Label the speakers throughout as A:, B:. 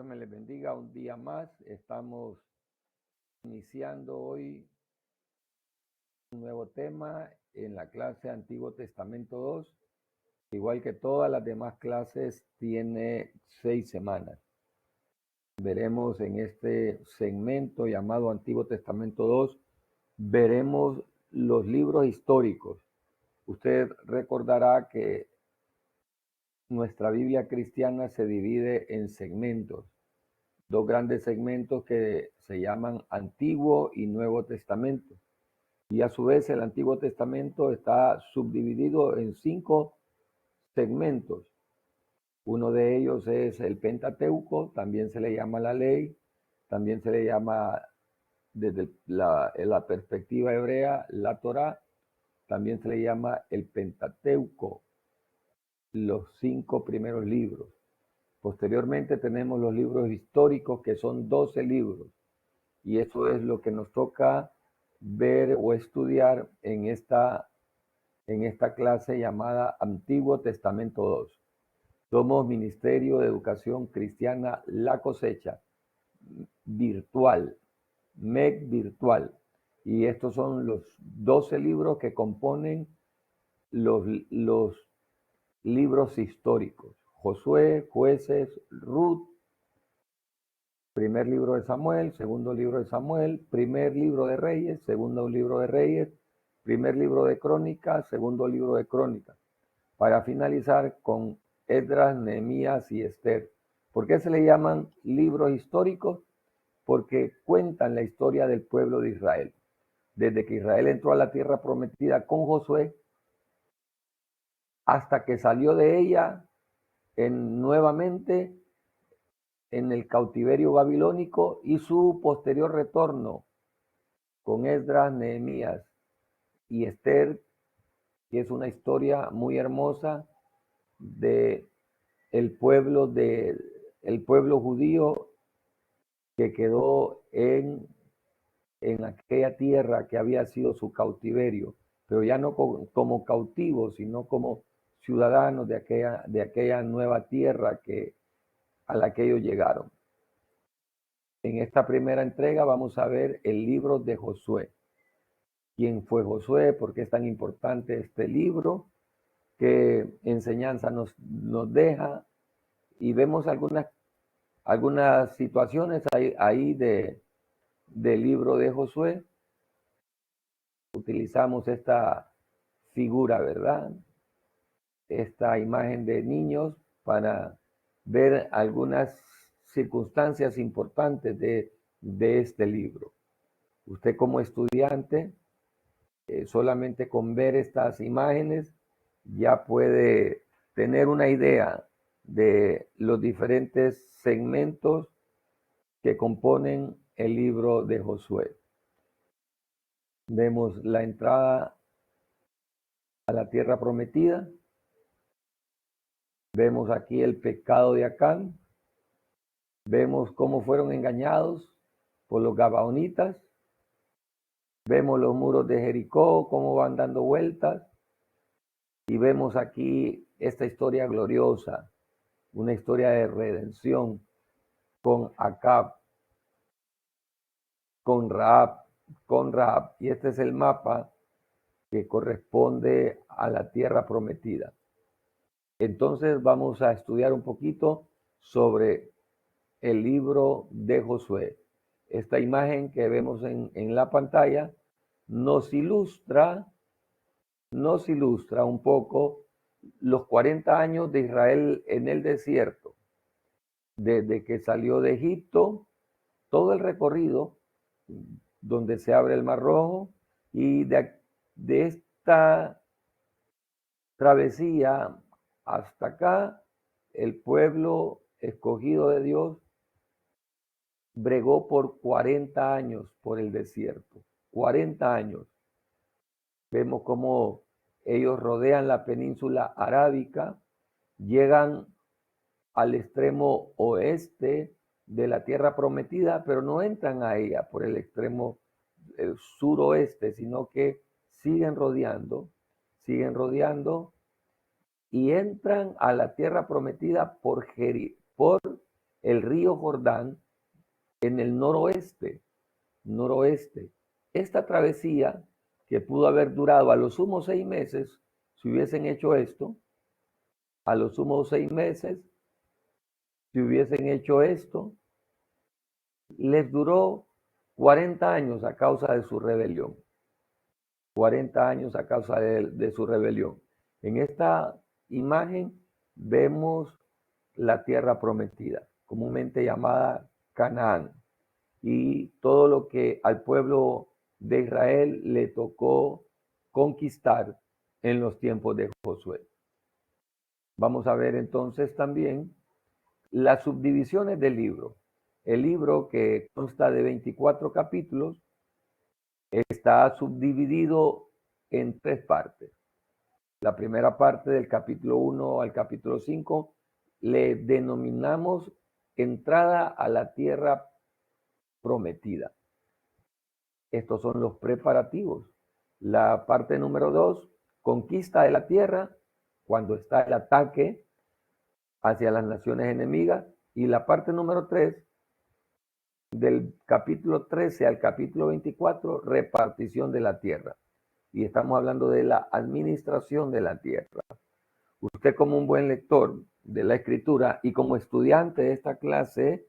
A: me les bendiga un día más. Estamos iniciando hoy un nuevo tema en la clase Antiguo Testamento 2. Igual que todas las demás clases, tiene 6 semanas. Veremos en este segmento llamado Antiguo Testamento 2, veremos los libros históricos. Usted recordará que nuestra Biblia cristiana se divide en segmentos. 2 grandes segmentos que se llaman Antiguo y Nuevo Testamento. Y a su vez el Antiguo Testamento está subdividido en 5 segmentos. Uno de ellos es el Pentateuco, también se le llama la ley, también se le llama desde la perspectiva hebrea la Torá, también se le llama el Pentateuco, los 5 primeros libros. Posteriormente tenemos los libros históricos, que son 12 libros, y eso es lo que nos toca ver o estudiar en esta clase llamada Antiguo Testamento 2. Somos Ministerio de Educación Cristiana La Cosecha, virtual, MEC virtual, y estos son los 12 libros que componen los libros históricos: Josué, Jueces, Ruth, primer libro de Samuel, segundo libro de Samuel, primer libro de Reyes, segundo libro de Reyes, primer libro de Crónicas, segundo libro de Crónicas, para finalizar con Esdras, Nehemías y Esther. ¿Por qué se le llaman libros históricos? Porque cuentan la historia del pueblo de Israel. Desde que Israel entró a la tierra prometida con Josué, hasta que salió de ella nuevamente en el cautiverio babilónico, y su posterior retorno con Esdras, Nehemías y Esther, que es una historia muy hermosa de el pueblo judío que quedó en aquella tierra que había sido su cautiverio, pero ya no como cautivos, sino como ciudadanos de aquella nueva tierra a la que ellos llegaron. En esta primera entrega vamos a ver el libro de Josué. ¿Quién fue Josué? ¿Por qué es tan importante este libro? ¿Qué enseñanza nos deja? Y vemos algunas situaciones ahí del libro de Josué. Utilizamos esta figura, ¿verdad? Esta imagen de niños para ver algunas circunstancias importantes de este libro. Usted como estudiante, solamente con ver estas imágenes ya puede tener una idea de los diferentes segmentos que componen el libro de Josué. Vemos la entrada a la tierra prometida. Vemos aquí el pecado de Acán. Vemos cómo fueron engañados por los gabaonitas. Vemos los muros de Jericó, cómo van dando vueltas. Y vemos aquí esta historia gloriosa, una historia de redención con Acab, con Rahab. Y este es el mapa que corresponde a la tierra prometida. Entonces vamos a estudiar un poquito sobre el libro de Josué. Esta imagen que vemos en la pantalla nos ilustra un poco los 40 años de Israel en el desierto, desde que salió de Egipto, todo el recorrido donde se abre el Mar Rojo, y de esta travesía hasta acá, el pueblo escogido de Dios bregó por 40 años por el desierto. 40 años. Vemos cómo ellos rodean la península arábica, llegan al extremo oeste de la tierra prometida, pero no entran a ella por el extremo suroeste, sino que siguen rodeando y entran a la tierra prometida por el río Jordán en el noroeste. Esta travesía, que pudo haber durado a lo sumo 6 meses, si hubiesen hecho esto, a lo sumo 6 meses, si hubiesen hecho esto, les duró 40 años a causa de su rebelión. 40 años a causa de su rebelión. En esta imagen vemos la tierra prometida, comúnmente llamada Canaán, y todo lo que al pueblo de Israel le tocó conquistar en los tiempos de Josué. Vamos a ver entonces también las subdivisiones del libro. El libro, que consta de 24 capítulos, está subdividido en 3 partes. La primera parte, del capítulo 1 al capítulo 5, le denominamos entrada a la tierra prometida. Estos son los preparativos. La parte número 2, conquista de la tierra, cuando está el ataque hacia las naciones enemigas. Y la parte número 3, del capítulo 13 al capítulo 24, repartición de la tierra. Y estamos hablando de la administración de la tierra. Usted, como un buen lector de la Escritura y como estudiante de esta clase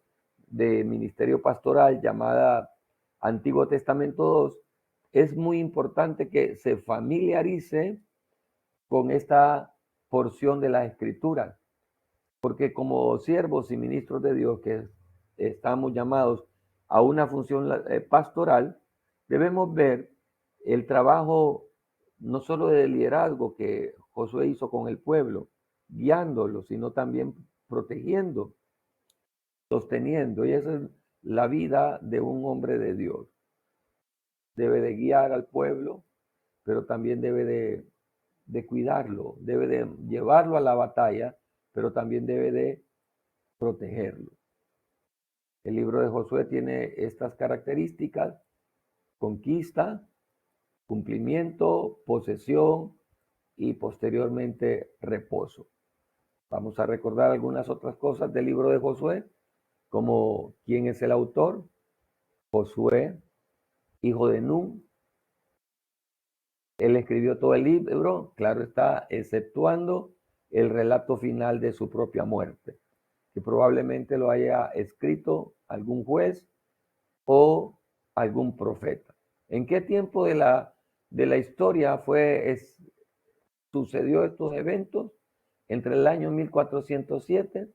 A: de ministerio pastoral llamada Antiguo Testamento 2, es muy importante que se familiarice con esta porción de la Escritura, porque como siervos y ministros de Dios que estamos llamados a una función pastoral, debemos ver el trabajo no solo de liderazgo que Josué hizo con el pueblo, guiándolo, sino también protegiendo, sosteniendo. Y esa es la vida de un hombre de Dios. Debe de guiar al pueblo, pero también debe de cuidarlo, debe de llevarlo a la batalla, pero también debe de protegerlo. El libro de Josué tiene estas características: conquista, cumplimiento, posesión y posteriormente reposo. Vamos a recordar algunas otras cosas del libro de Josué, como quién es el autor. Josué, hijo de Nun. Él escribió todo el libro, claro está, exceptuando el relato final de su propia muerte, que probablemente lo haya escrito algún juez o algún profeta. ¿En qué tiempo de la historia sucedió estos eventos? Entre el año 1407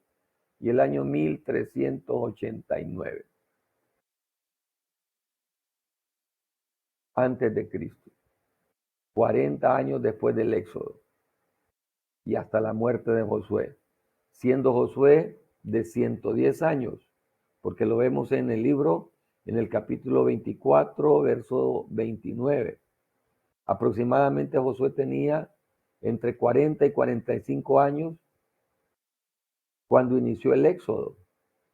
A: y el año 1389 antes de Cristo. 40 años después del Éxodo y hasta la muerte de Josué, siendo Josué de 110 años, porque lo vemos en el libro, en el capítulo 24, verso 29. Aproximadamente Josué tenía entre 40 y 45 años cuando inició el Éxodo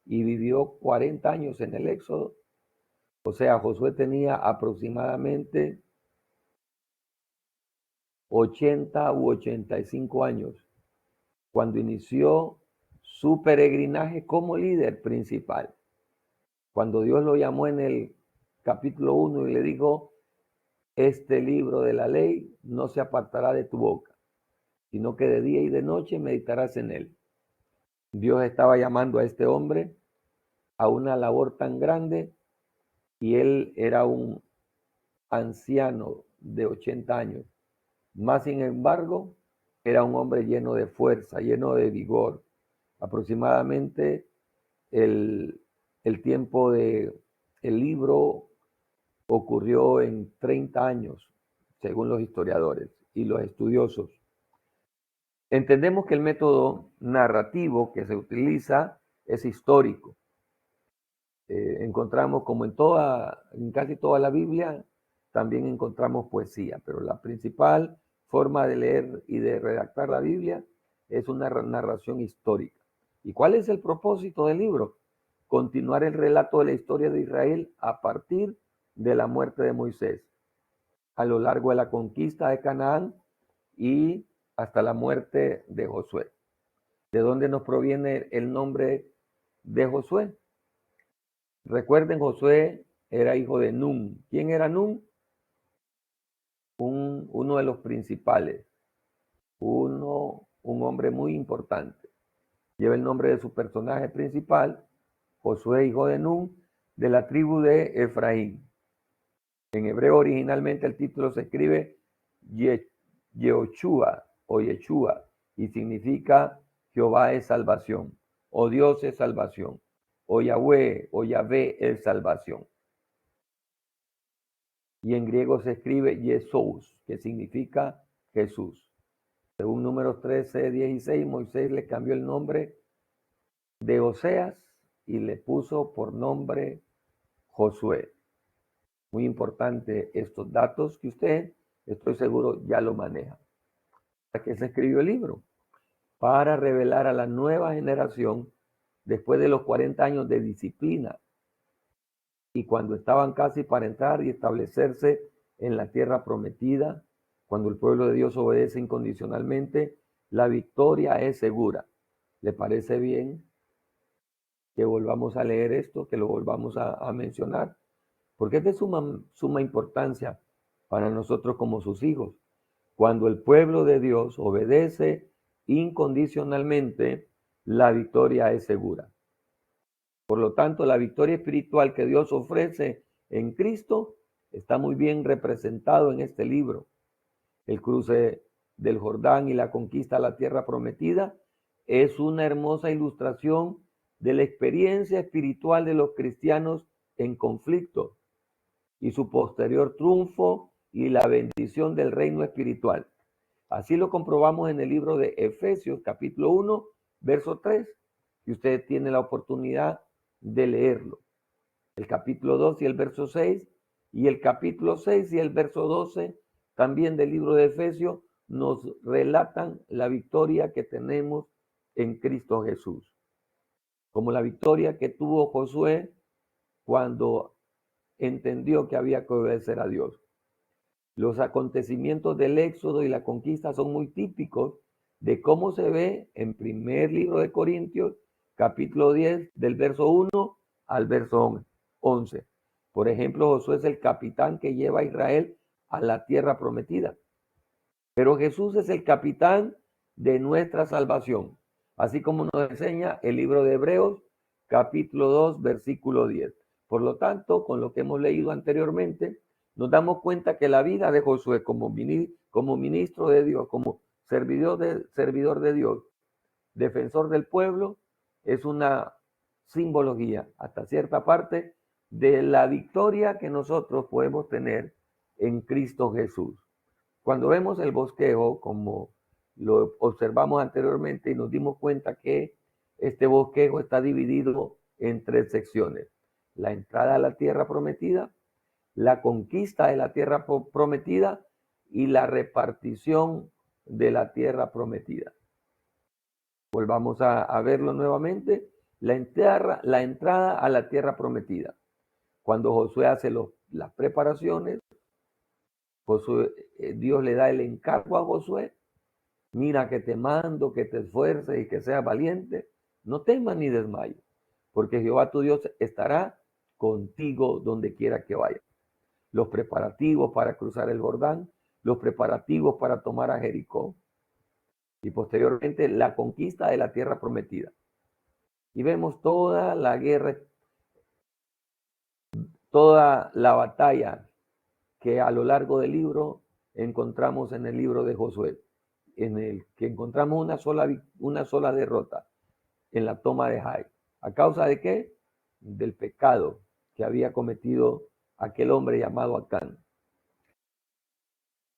A: y vivió 40 años en el Éxodo. O sea, Josué tenía aproximadamente 80 u 85 años cuando inició su peregrinaje como líder principal. Cuando Dios lo llamó en el capítulo 1 y le dijo: este libro de la ley no se apartará de tu boca, sino que de día y de noche meditarás en él. Dios estaba llamando a este hombre a una labor tan grande, y él era un anciano de 80 años. Más sin embargo, era un hombre lleno de fuerza, lleno de vigor. Aproximadamente el tiempo del libro ocurrió en 30 años, según los historiadores y los estudiosos. Entendemos que el método narrativo que se utiliza es histórico. Encontramos, como en casi toda la Biblia, también encontramos poesía, pero la principal forma de leer y de redactar la Biblia es una narración histórica. ¿Y cuál es el propósito del libro? Continuar el relato de la historia de Israel a partir de la muerte de Moisés, a lo largo de la conquista de Canaán y hasta la muerte de Josué. ¿De dónde nos proviene el nombre de Josué. Recuerden, Josué era hijo de Nun. ¿Quién era Nun? Uno de los principales, un hombre muy importante. Lleva el nombre de su personaje principal, Josué, hijo de Nun, de la tribu de Efraín. En hebreo originalmente el título se escribe Yehoshua o Yeshua y significa Jehová es salvación, o Dios es salvación, o Yahweh o Yahvé es salvación. Y en griego se escribe Jesús, que significa Jesús. Según Números 13:16, Moisés le cambió el nombre de Oseas y le puso por nombre Josué. Muy importante estos datos que usted, estoy seguro, ya lo maneja. ¿Para qué se escribió el libro? Para revelar a la nueva generación, después de los 40 años de disciplina, y cuando estaban casi para entrar y establecerse en la tierra prometida, cuando el pueblo de Dios obedece incondicionalmente, la victoria es segura. ¿Le parece bien que volvamos a leer esto, que lo volvamos a mencionar? Porque es de suma importancia para nosotros como sus hijos. Cuando el pueblo de Dios obedece incondicionalmente, la victoria es segura. Por lo tanto, la victoria espiritual que Dios ofrece en Cristo está muy bien representado en este libro. El cruce del Jordán y la conquista a la tierra prometida es una hermosa ilustración de la experiencia espiritual de los cristianos en conflicto y su posterior triunfo y la bendición del reino espiritual. Así lo comprobamos en el libro de Efesios, capítulo 1, verso 3, y usted tiene la oportunidad de leerlo. El capítulo 2 y el verso 6, y el capítulo 6 y el verso 12, también del libro de Efesios, nos relatan la victoria que tenemos en Cristo Jesús. Como la victoria que tuvo Josué cuando entendió que había que obedecer a Dios. Los acontecimientos del Éxodo y la conquista son muy típicos de cómo se ve en primer libro de Corintios, capítulo 10, del verso 1 al verso 11. Por ejemplo, Josué es el capitán que lleva a Israel a la tierra prometida. Pero Jesús es el capitán de nuestra salvación, así como nos enseña el libro de Hebreos, capítulo 2, versículo 10. Por lo tanto, con lo que hemos leído anteriormente, nos damos cuenta que la vida de Josué como ministro de Dios, como servidor de Dios, defensor del pueblo, es una simbología, hasta cierta parte, de la victoria que nosotros podemos tener en Cristo Jesús. Cuando vemos el bosquejo, como lo observamos anteriormente, y nos dimos cuenta que este bosquejo está dividido en 3 secciones. La entrada a la tierra prometida, la conquista de la tierra prometida y la repartición de la tierra prometida. Volvamos a verlo nuevamente. La entrada a la tierra prometida. Cuando Josué hace las preparaciones, Dios le da el encargo a Josué. Mira que te mando, que te esfuerces y que seas valiente. No temas ni desmayes, porque Jehová tu Dios estará contigo donde quiera que vayas. Los preparativos para cruzar el Jordán, los preparativos para tomar a Jericó y posteriormente la conquista de la tierra prometida. Y vemos toda la guerra, toda la batalla que a lo largo del libro encontramos en el libro de Josué, en el que encontramos una sola derrota en la toma de Jai. ¿A causa de qué? Del pecado que había cometido aquel hombre llamado Acán.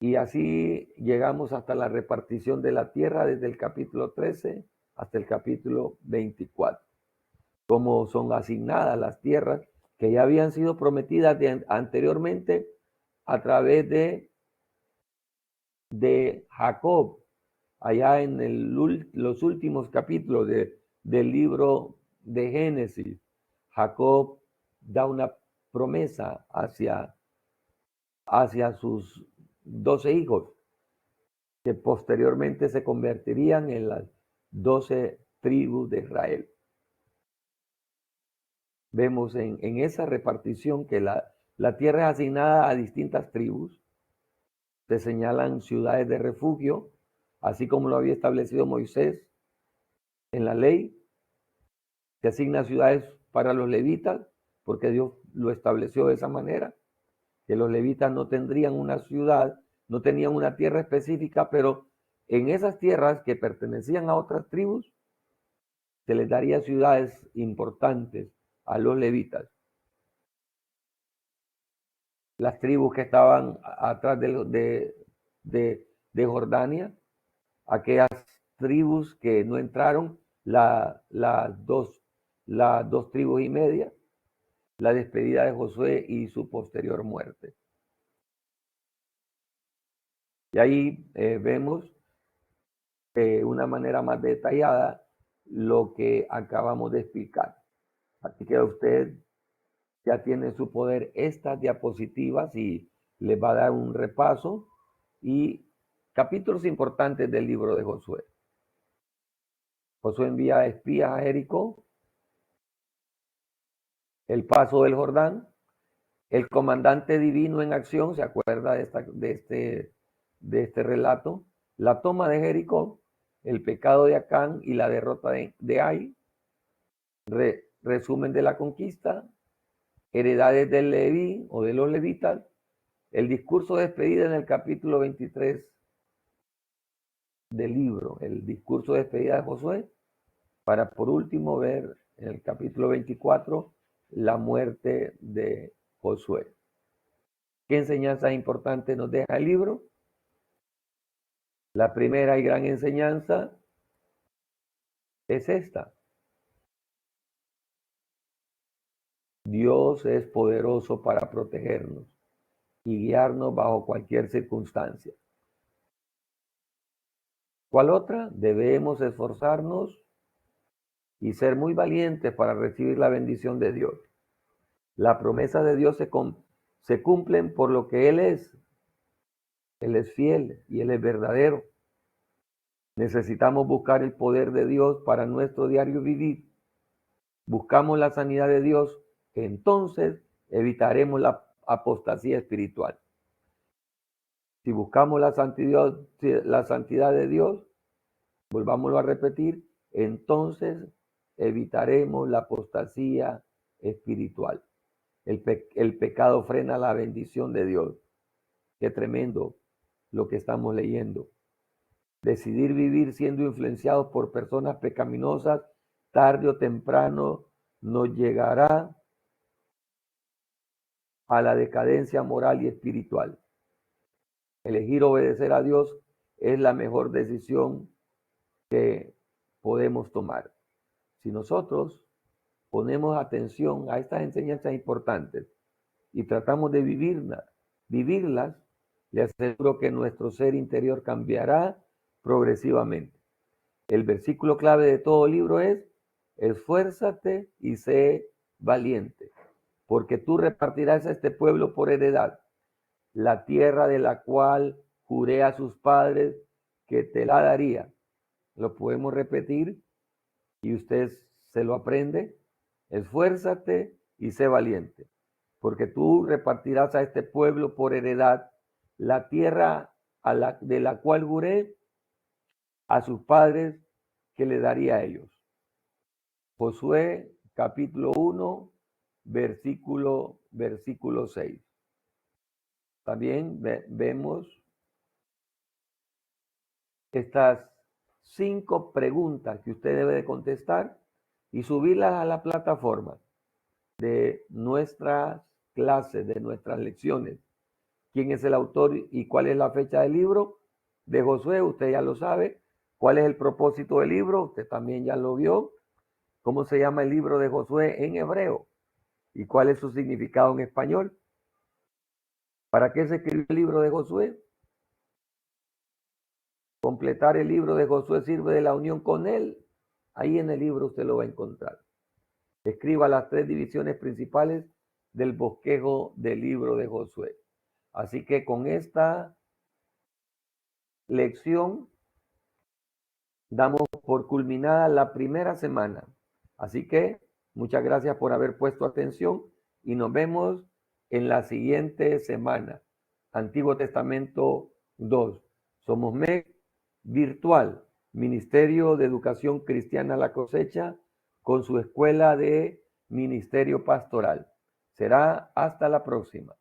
A: Y así llegamos hasta la repartición de la tierra desde el capítulo 13 hasta el capítulo 24. Cómo son asignadas las tierras que ya habían sido prometidas anteriormente a través de Jacob, allá en los últimos capítulos del libro de Génesis. Jacob da una promesa hacia sus 12 hijos, que posteriormente se convertirían en las 12 tribus de Israel. vemos en esa repartición que la tierra es asignada a distintas tribus. Se señalan ciudades de refugio, así como lo había establecido Moisés en la ley. Se asigna ciudades para los levitas, porque Dios lo estableció de esa manera, que los levitas no tendrían una ciudad, no tenían una tierra específica, pero en esas tierras que pertenecían a otras tribus, se les daría ciudades importantes a los levitas. Las tribus que estaban atrás de Jordania, aquellas tribus que no entraron, las dos tribus y media, la despedida de Josué y su posterior muerte. Y ahí vemos de una manera más detallada lo que acabamos de explicar. Así que usted ya tiene en su poder estas diapositivas y les va a dar un repaso y capítulos importantes del libro de Josué. Josué envía espías a Jericó, el paso del Jordán, el comandante divino en acción, ¿se acuerda de este relato? La toma de Jericó, el pecado de Acán y la derrota de Ai, resumen de la conquista, heredades del Leví o de los levitas, el discurso de despedida en el capítulo 23 del libro, el discurso de despedida de Josué, para por último ver en el capítulo 24 la muerte de Josué. ¿Qué enseñanzas importantes nos deja el libro? La primera y gran enseñanza es esta. Dios es poderoso para protegernos y guiarnos bajo cualquier circunstancia. ¿Cuál otra? Debemos esforzarnos y ser muy valientes para recibir la bendición de Dios. La promesa de Dios se cumplen por lo que Él es. Él es fiel y Él es verdadero. Necesitamos buscar el poder de Dios para nuestro diario vivir. Buscamos la sanidad de Dios, entonces evitaremos la apostasía espiritual. Si buscamos la santidad de Dios, volvámoslo a repetir, entonces evitaremos la apostasía espiritual. El pecado frena la bendición de Dios. Qué tremendo lo que estamos leyendo. Decidir vivir siendo influenciados por personas pecaminosas, tarde o temprano, nos llegará a la decadencia moral y espiritual. Elegir obedecer a Dios es la mejor decisión que podemos tomar. Si nosotros ponemos atención a estas enseñanzas importantes y tratamos de vivirlas, le aseguro que nuestro ser interior cambiará progresivamente. El versículo clave de todo libro es: esfuérzate y sé valiente, porque tú repartirás a este pueblo por heredad la tierra de la cual juré a sus padres que te la daría. Lo podemos repetir y usted se lo aprende. Esfuérzate y sé valiente, porque tú repartirás a este pueblo por heredad la tierra de la cual juré a sus padres que le daría a ellos. Josué capítulo 1, versículo 6. También vemos estas 5 preguntas que usted debe de contestar y subirlas a la plataforma de nuestras clases, de nuestras lecciones. ¿Quién es el autor y cuál es la fecha del libro de Josué? Usted ya lo sabe. ¿Cuál es el propósito del libro? Usted también ya lo vio. ¿Cómo se llama el libro de Josué en hebreo? ¿Y cuál es su significado en español? ¿Para qué se escribió el libro de Josué? Completar el libro de Josué sirve de la unión con él. Ahí en el libro usted lo va a encontrar. Escriba las 3 divisiones principales del bosquejo del libro de Josué. Así que con esta lección damos por culminada la primera semana. Así que Muchas gracias por haber puesto atención y nos vemos en la siguiente semana. Antiguo Testamento 2. Somos MEC virtual, Ministerio de Educación Cristiana La Cosecha, con su escuela de Ministerio Pastoral. Será hasta la próxima.